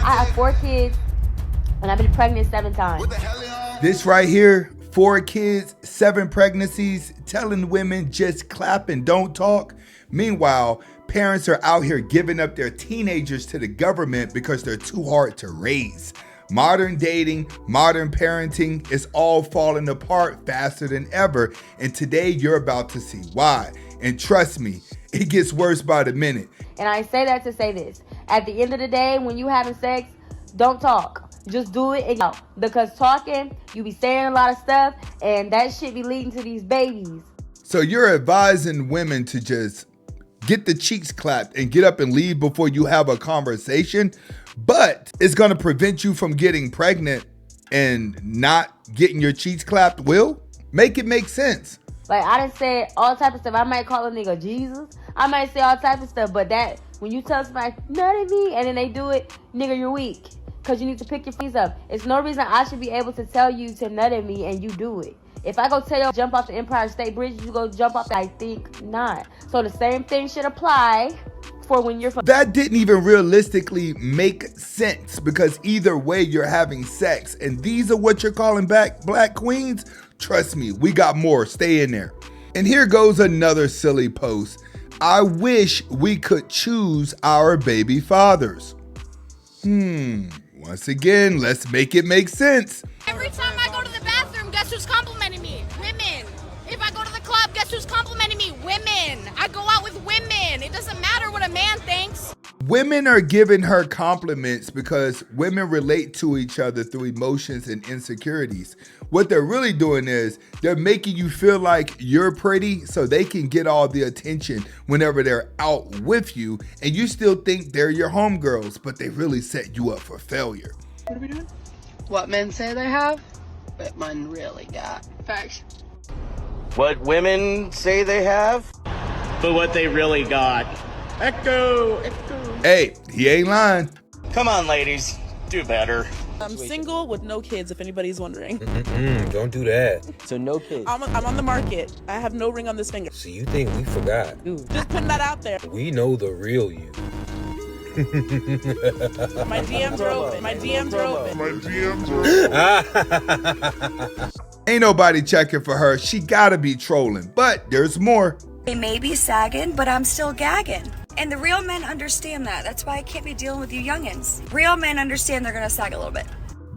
I have 4 kids, and I've been pregnant 7 times. This right here, 4 kids, 7 pregnancies, telling women just clap and don't talk. Meanwhile, parents are out here giving up their teenagers to the government because they're too hard to raise. Modern dating, modern parenting is all falling apart faster than ever. And today you're about to see why. And trust me, it gets worse by the minute. And I say that to say this. At the end of the day, when you having sex, don't talk. Just do it and go. Because talking, you be saying a lot of stuff, and that shit be leading to these babies. So you're advising women to just get the cheeks clapped and get up and leave before you have a conversation, but it's going to prevent you from getting pregnant and not getting your cheeks clapped. Will make it make sense. Like, I done said all type of stuff. I might call a nigga Jesus. I might say all type of stuff, but that, when you tell somebody, nut at me, and then they do it, nigga, you're weak. Because you need to pick your feet up. It's no reason I should be able to tell you to nut at me and you do it. If I go tell you jump off the Empire State Bridge, you go jump off, I think not. So the same thing should apply for when you're... That didn't even realistically make sense, because either way you're having sex, and these are what you're calling back black queens. Trust me, we got more. Stay in there. And here goes another silly post. I wish we could choose our baby fathers. Once again, let's make it make sense. Every time I go to the bathroom, guess who's complimenting me? Women. If I go to the club, guess who's complimenting me? Women. I go out with women. It doesn't matter what a man thinks. Women are giving her compliments because women relate to each other through emotions and insecurities. What they're really doing is they're making you feel like you're pretty so they can get all the attention whenever they're out with you, and you still think they're your homegirls, but they really set you up for failure. What are we doing? What men say they have, but men really got. Facts. What women say they have, but what they really got. Echo. Hey, he ain't lying. Come on, ladies, do better. I'm single with no kids, if anybody's wondering. Don't do that. So no kids. I'm on the market. I have no ring on this finger. So you think we forgot? Just putting that out there. We know the real you. My DMs are open. My DMs are open. Ain't nobody checking for her. She gotta be trolling, but there's more. They may be sagging, but I'm still gagging. And the real men understand that. That's why I can't be dealing with you youngins. Real men understand they're gonna sag a little bit.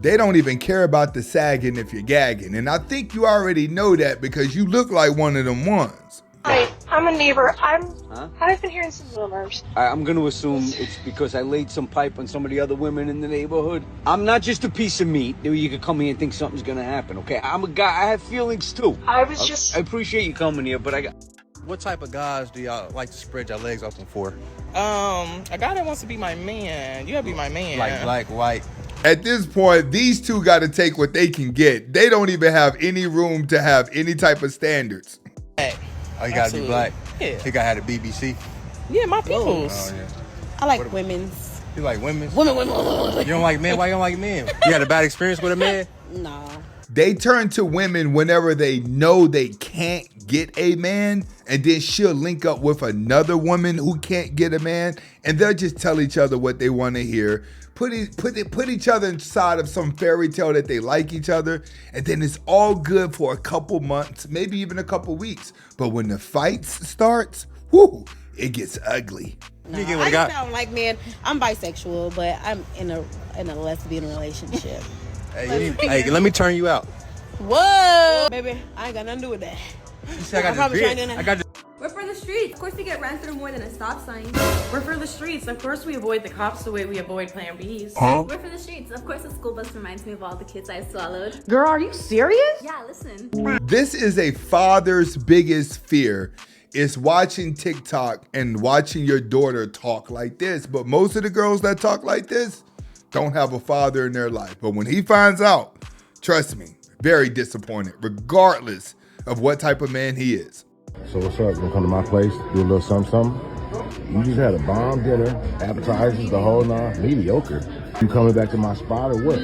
They don't even care about the sagging if you're gagging. And I think you already know that because you look like one of them ones. Hi, I'm a neighbor. I've been hearing some rumors. I'm going to assume it's because I laid some pipe on some of the other women in the neighborhood. I'm not just a piece of meat that you could come here and think something's going to happen, okay? I'm a guy. I have feelings, too. I appreciate you coming here, but I got... What type of guys do y'all like to spread your legs open for? A guy that wants to be my man. You gotta be my man. Like black, white. At this point, these two got to take what they can get. They don't even have any room to have any type of standards. Hey, oh, you gotta be black. Yeah. He gotta have the BBC. Yeah, my peoples. Oh, yeah. I like women's. You like women? Women. You don't like men? Why you don't like men? You had a bad experience with a man? No. They turn to women whenever they know they can't get a man, and then she'll link up with another woman who can't get a man, and they'll just tell each other what they want to hear, put each other inside of some fairy tale that they like each other, and then it's all good for a couple months, maybe even a couple weeks. But when the fights starts, whoo, it gets ugly. No, I don't like men. I'm bisexual, but I'm in a lesbian relationship. Hey, let me turn you out. Whoa, baby, I ain't got nothing to do with that. You see, I got this. We're for the streets. Of course we get ran through more than a stop sign. We're for the streets. Of course we avoid the cops the way we avoid Plan Bs. Huh? We're for the streets. Of course the school bus reminds me of all the kids I swallowed. Girl, are you serious? Yeah, listen. This is a father's biggest fear, is watching TikTok and watching your daughter talk like this. But most of the girls that talk like this don't have a father in their life. But when he finds out, trust me, very disappointed, regardless of what type of man he is. So what's up? You gonna come to my place, do a little something? You just had a bomb dinner, appetizers, the whole nine. Mediocre. You coming back to my spot or what?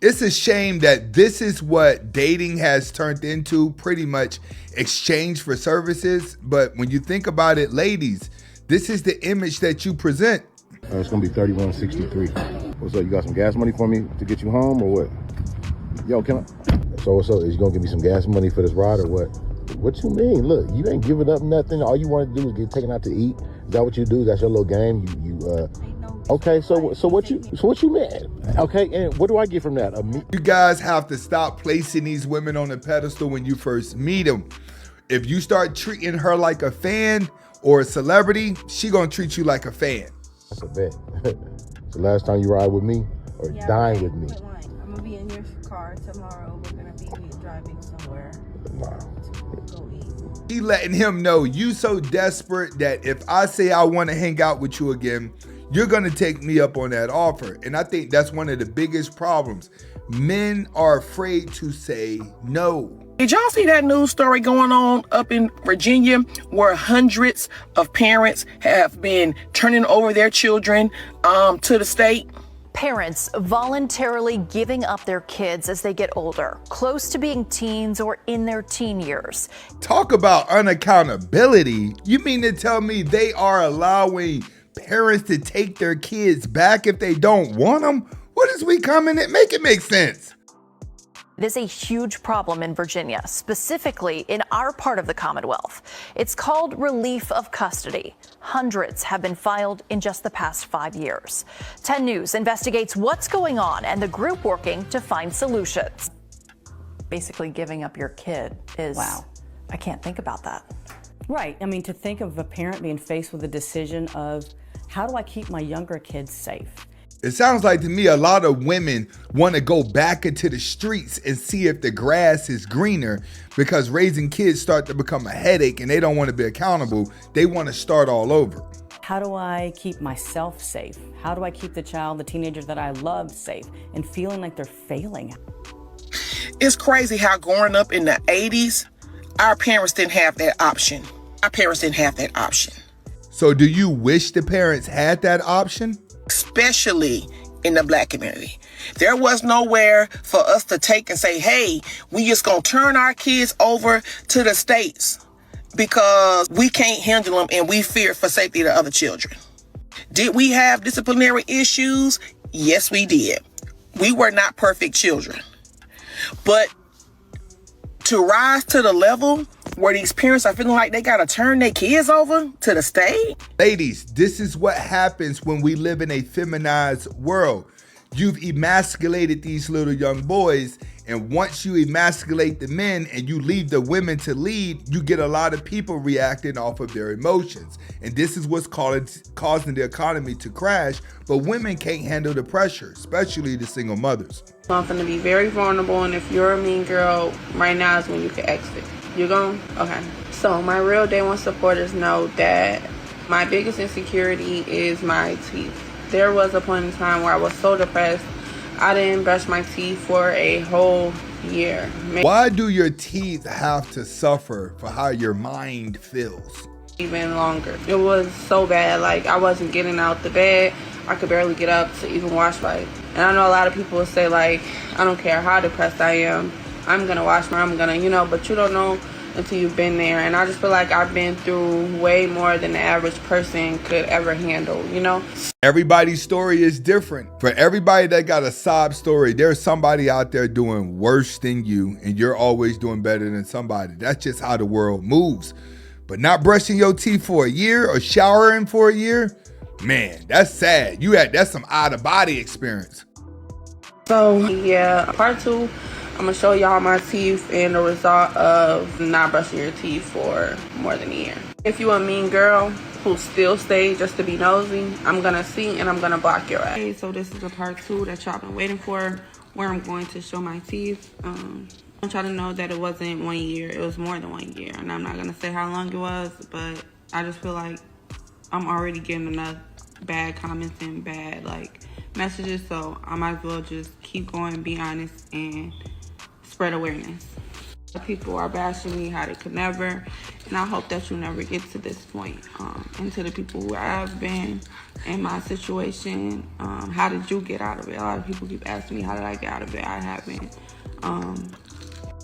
It's a shame that this is what dating has turned into, pretty much exchange for services. But when you think about it, ladies, this is the image that you present. It's gonna be 3163. What's up? You got some gas money for me to get you home or what? Yo, can I? So what's up? Is you gonna give me some gas money for this ride or what? What you mean? Look, you ain't giving up nothing. All you want to do is get taken out to eat. Is that what you do? That's your little game. Okay. So what you mean? Okay, and what do I get from that? You guys have to stop placing these women on a pedestal when you first meet them. If you start treating her like a fan or a celebrity, she gonna treat you like a fan. That's a bet. It's the last time you ride with me or dine with me. I'm gonna be in your car tomorrow. We're gonna be driving somewhere. Nah. He letting him know you so desperate that if I say I want to hang out with you again, you're going to take me up on that offer. And I think that's one of the biggest problems. Men are afraid to say no. Did y'all see that news story going on up in Virginia where hundreds of parents have been turning over their children to the state? Parents voluntarily giving up their kids as they get older, close to being teens or in their teen years. Talk about unaccountability. You mean to tell me they are allowing parents to take their kids back if they don't want them? What is we coming at? Make it make sense. It is a huge problem in Virginia, specifically in our part of the Commonwealth. It's called relief of custody. Hundreds have been filed in just the past 5 years. 10 News investigates what's going on and the group working to find solutions. Basically giving up your kid is, wow, I can't think about that. Right. I mean, to think of a parent being faced with a decision of how do I keep my younger kids safe? It sounds like to me a lot of women want to go back into the streets and see if the grass is greener because raising kids start to become a headache and they don't want to be accountable. They want to start all over. How do I keep myself safe? How do I keep the child, the teenager that I love safe and feeling like they're failing? It's crazy how growing up in the 80s, our parents didn't have that option. Our parents didn't have that option. So do you wish the parents had that option? Especially in the Black community. There was nowhere for us to take and say, hey, we just gonna turn our kids over to the states because we can't handle them and we fear for safety of the other children. Did we have disciplinary issues? Yes, we did. We were not perfect children. But to rise to the level where these parents are feeling like they gotta turn their kids over to the state. Ladies, this is what happens when we live in a feminized world. You've emasculated these little young boys, and once you emasculate the men and you leave the women to lead, you get a lot of people reacting off of their emotions. And this is what's causing the economy to crash, but women can't handle the pressure, especially the single mothers. I'm going to be very vulnerable, and if you're a mean girl, right now is when you can exit. You going? Okay. So my real day one supporters know that my biggest insecurity is my teeth. There was a point in time where I was so depressed, I didn't brush my teeth for a whole year. Why do your teeth have to suffer for how your mind feels? Even longer. It was so bad, like I wasn't getting out the bed. I could barely get up to even wash right. And I know a lot of people will say like, I don't care how depressed I am, I'm gonna wash my, I'm gonna, but you don't know until you've been there. And I just feel like I've been through way more than the average person could ever handle, Everybody's story is different. For everybody that got a sob story, there's somebody out there doing worse than you, and you're always doing better than somebody. That's just how the world moves. But not brushing your teeth for a year or showering for a year, man, that's sad. That's some out-of-body experience. So, yeah, part 2, I'm going to show y'all my teeth and the result of not brushing your teeth for more than a year. If you a mean girl who still stays just to be nosy, I'm going to see and I'm going to block your ass. Okay, so this is a part 2 that y'all been waiting for, where I'm going to show my teeth. I want y'all to know that it wasn't 1 year, it was more than 1 year. And I'm not going to say how long it was, but I just feel like I'm already getting enough bad comments and bad messages, so I might as well just keep going, be honest, and spread awareness. People are bashing me how they could never, and I hope that you never get to this point. And to the people who have been in my situation, how did you get out of it? A lot of people keep asking me, how did I get out of it? I haven't.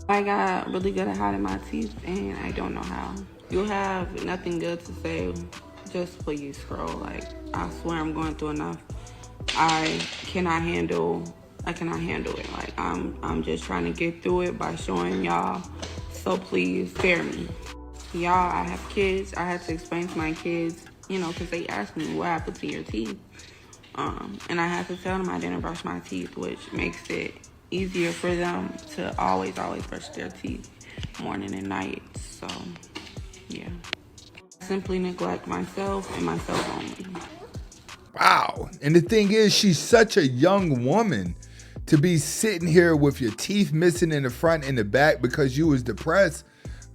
I got really good at hiding my teeth, and I don't know how. You'll have nothing good to say, just please scroll. I swear I'm going through enough I cannot handle it. Like I'm just trying to get through it by showing y'all. So please spare me. Y'all, I have kids. I had to explain to my kids, you know, because they asked me what happened to your teeth. And I had to tell them I didn't brush my teeth, which makes it easier for them to always brush their teeth morning and night. So, yeah. Simply neglect myself and myself only. Wow. And the thing is, she's such a young woman to be sitting here with your teeth missing in the front and the back because you was depressed.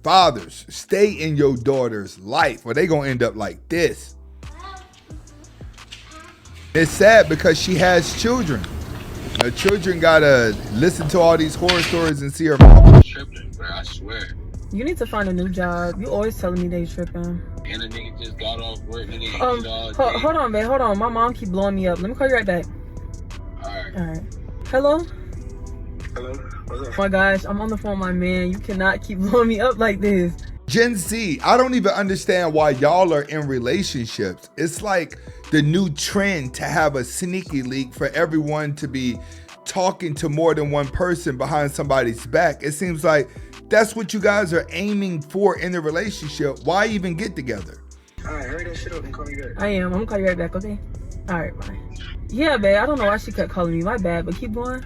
Fathers, stay in your daughter's life or they gonna end up like this. It's sad because she has children. Her children gotta listen to all these horror stories and see her mom. Tripping, bro, I swear. You need to find a new job. You always telling me they tripping. And a nigga just got off work and they ate all day. Hold on, babe. Hold on. My mom keep blowing me up. Let me call you right back. Alright. Hello? Hello? What's up? Oh my gosh, I'm on the phone with my man. You cannot keep blowing me up like this. Gen Z, I don't even understand why y'all are in relationships. It's like the new trend to have a sneaky leak for everyone to be talking to more than one person behind somebody's back. It seems like that's what you guys are aiming for in the relationship. Why even get together? Alright, hurry that shit up and call me back. I am. I'm gonna call you right back, okay? Alright, bye. Yeah, babe, I don't know why she kept calling me. My bad, but keep going.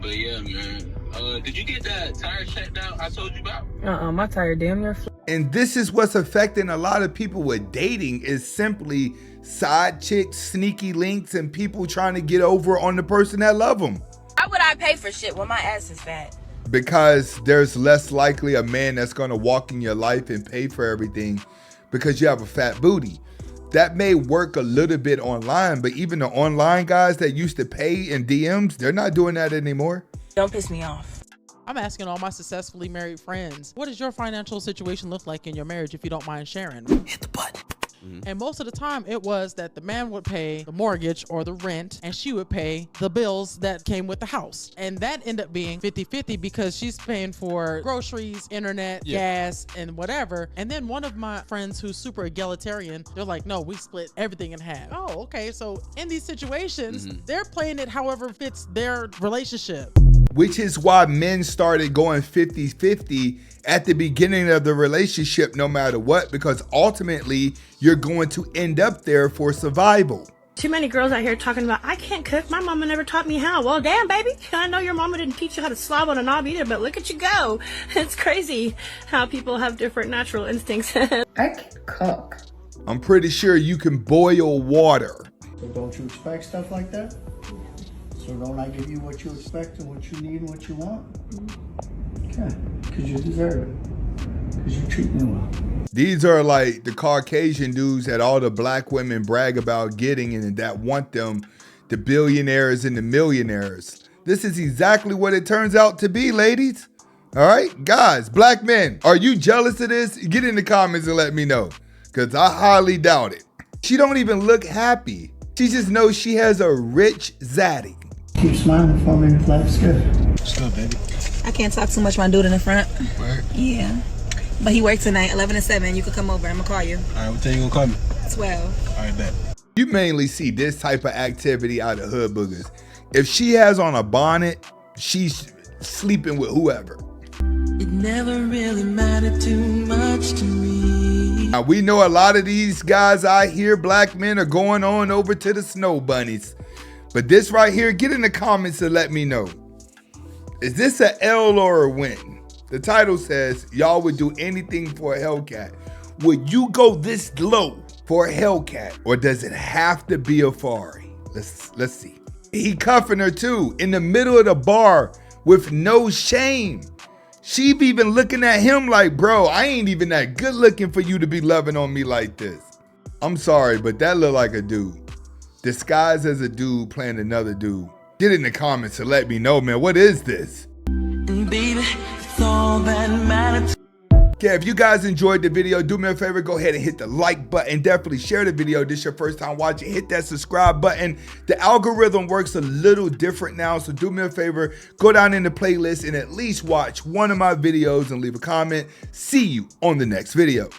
But yeah, man. Did you get that tire checked out I told you about? My tire damn near And this is what's affecting a lot of people with dating is simply side chicks, sneaky links, and people trying to get over on the person that love them. Why would I pay for shit when my ass is fat? Because there's less likely a man that's gonna walk in your life and pay for everything because you have a fat booty. That may work a little bit online, but even the online guys that used to pay in DMs, they're not doing that anymore. Don't piss me off. I'm asking all my successfully married friends, what does your financial situation look like in your marriage if you don't mind sharing? Hit the button. And most of the time it was that the man would pay the mortgage or the rent and she would pay the bills that came with the house. And that ended up being 50-50 because she's paying for groceries, internet, gas, and whatever. And then one of my friends who's super egalitarian, they're like, no, we split everything in half. Oh, okay. So in these situations, they're playing it however fits their relationship. Which is why men started going 50-50 at the beginning of the relationship, no matter what, because ultimately you're going to end up there for survival. Too many girls out here talking about, I can't cook. My mama never taught me how. Well, damn, baby. I know your mama didn't teach you how to slob on a knob either, but look at you go. It's crazy how people have different natural instincts. I can cook. I'm pretty sure you can boil water. So don't you expect stuff like that? So don't I give you what you expect and what you need and what you want? Okay, because you deserve it. Because you treat me well. These are like the Caucasian dudes that all the black women brag about getting and that want them, the billionaires and the millionaires. This is exactly what it turns out to be, ladies. All right, guys, black men, are you jealous of this? Get in the comments and let me know, because I highly doubt it. She don't even look happy. She just knows she has a rich zaddy. Keep smiling for me if life's good. What's up, baby? I can't talk too much. My dude in the front. Where? Yeah. But he works tonight, 11 to 7. You could come over. I'm going to call you. All right, what time you gonna call me? 12. All right, bet. You mainly see this type of activity out of hood boogers. If she has on a bonnet, she's sleeping with whoever. It never really mattered too much to me. Now we know a lot of these guys out here, black men, are going on over to the snow bunnies. But this right here, get in the comments and let me know. Is this a L or a win? The title says, y'all would do anything for a Hellcat. Would you go this low for a Hellcat? Or does it have to be a Ferrari? Let's see. He cuffing her too, in the middle of the bar with no shame. She be even looking at him like, bro, I ain't even that good looking for you to be loving on me like this. I'm sorry, but that look like a dude. Disguised as a dude playing another dude. Get in the comments and let me know, man, what is this? And baby, it's all that matters. Okay, if you guys enjoyed the video, do me a favor, go ahead and hit the like button. Definitely share the video. This is your first time watching. Hit that subscribe button. The algorithm works a little different now, so do me a favor, go down in the playlist and at least watch one of my videos and leave a comment. See you on the next video.